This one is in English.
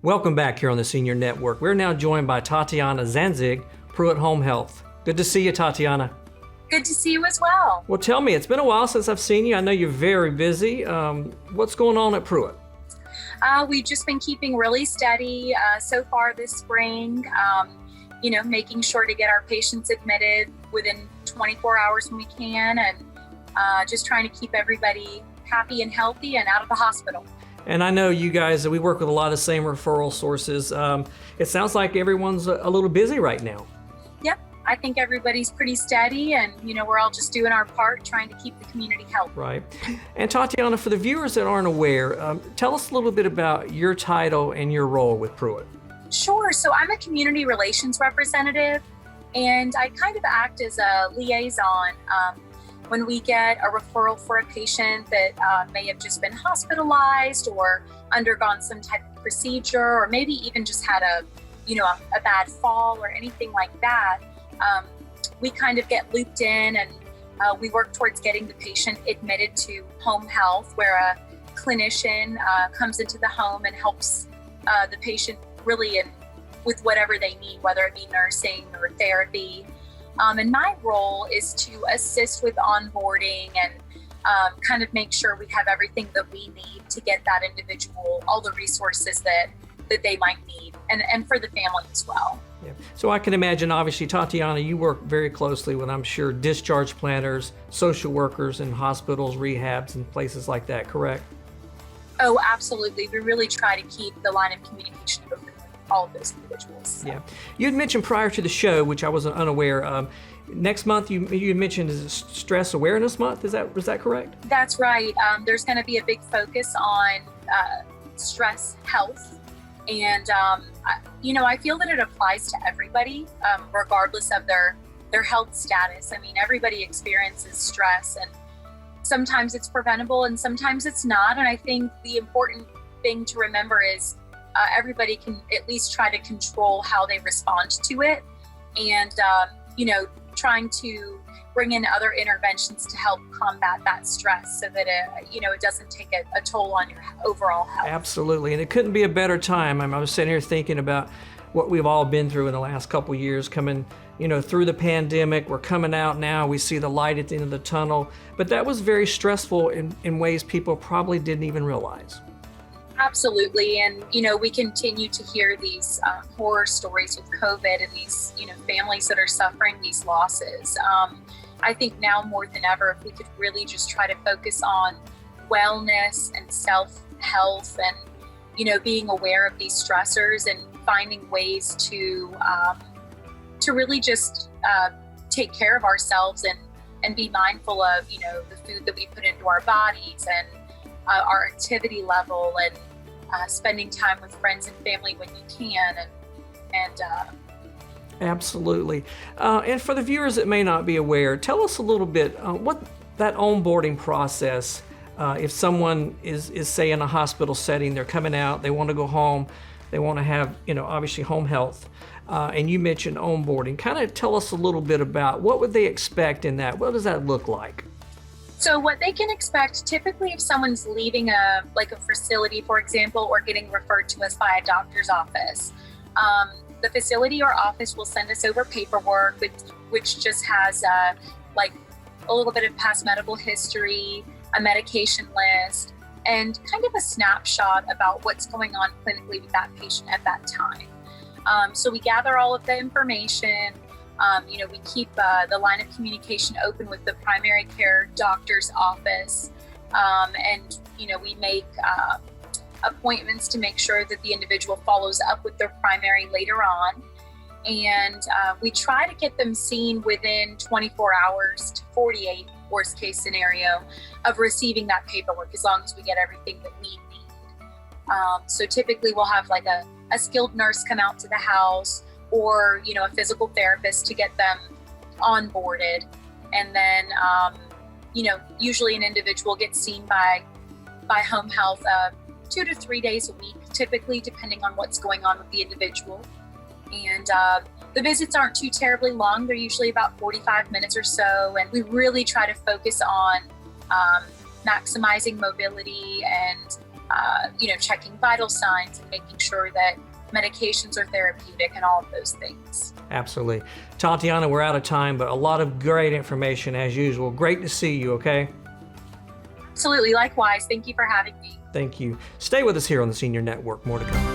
Welcome back here on the Senior Network. We're now joined by Tatiana Zanzig, Pruitt Home Health. Good to see you, Tatiana. Good to see you as well. Well, tell me, it's been a while since I've seen you. I know you're very busy. What's going on at Pruitt? We've just been keeping really steady so far this spring, making sure to get our patients admitted within 24 hours when we can, and just trying to keep everybody happy and healthy and out of the hospital. And I know you guys, we work with a lot of the same referral sources. It sounds like everyone's a little busy right now. Yep, I think everybody's pretty steady, and we're all just doing our part, trying to keep the community healthy. Right. And Tatiana, for the viewers that aren't aware, tell us a little bit about your title and your role with Pruitt. Sure. So I'm a community relations representative, and I kind of act as a liaison when we get a referral for a patient that may have just been hospitalized or undergone some type of procedure, or maybe even just had a bad fall or anything like that. We kind of get looped in, and we work towards getting the patient admitted to home health, where a clinician comes into the home and helps the patient really with whatever they need, whether it be nursing or therapy. And my role is to assist with onboarding and kind of make sure we have everything that we need to get that individual all the resources that they might need, and for the family as well. Yeah. So I can imagine, obviously, Tatiana, you work very closely with, I'm sure, discharge planners, social workers in hospitals, rehabs, and places like that, correct? Oh, absolutely. We really try to keep the line of communication open with all of those individuals. So. Yeah. You had mentioned prior to the show, which I was unaware, next month you mentioned is Stress Awareness Month. Is that correct? That's right. There's going to be a big focus on stress health. And, I feel that it applies to everybody, regardless of their health status. I mean, everybody experiences stress, and sometimes it's preventable and sometimes it's not. And I think the important thing to remember is everybody can at least try to control how they respond to it, and, trying to bring in other interventions to help combat that stress so that it doesn't take a toll on your overall health. Absolutely, and it couldn't be a better time. I was sitting here thinking about what we've all been through in the last couple of years, coming through the pandemic. We're coming out now, we see the light at the end of the tunnel, but that was very stressful in ways people probably didn't even realize. Absolutely, and we continue to hear these horror stories with COVID, and these families that are suffering these losses. I think now more than ever, if we could really just try to focus on wellness and self-health, and being aware of these stressors and finding ways to really just take care of ourselves and be mindful of the food that we put into our bodies, and our activity level, and spending time with friends and family when you can, and Absolutely. And for the viewers that may not be aware, tell us a little bit what that onboarding process, if someone is say in a hospital setting, they're coming out, they want to go home, they want to have, obviously home health, and you mentioned onboarding. Kind of tell us a little bit about what would they expect in that? What does that look like? So what they can expect, typically if someone's leaving a facility, for example, or getting referred to us by a doctor's office, the facility or office will send us over paperwork which just has a little bit of past medical history, a medication list, and kind of a snapshot about what's going on clinically with that patient at that time. So we gather all of the information. We keep the line of communication open with the primary care doctor's office, and we make appointments to make sure that the individual follows up with their primary later on, and we try to get them seen within 24 hours to 48, worst case scenario, of receiving that paperwork, as long as we get everything that we need. So typically we'll have a skilled nurse come out to the house, or a physical therapist to get them onboarded, and then usually an individual gets seen by home health 2 to 3 days a week, typically, depending on what's going on with the individual. And the visits aren't too terribly long. They're usually about 45 minutes or so, and we really try to focus on maximizing mobility and checking vital signs and making sure that medications are therapeutic and all of those things. Absolutely. Tatiana, we're out of time, but a lot of great information as usual. Great to see you, okay? Absolutely. Likewise. Thank you for having me. Thank you. Stay with us here on the Senior Network. More to come.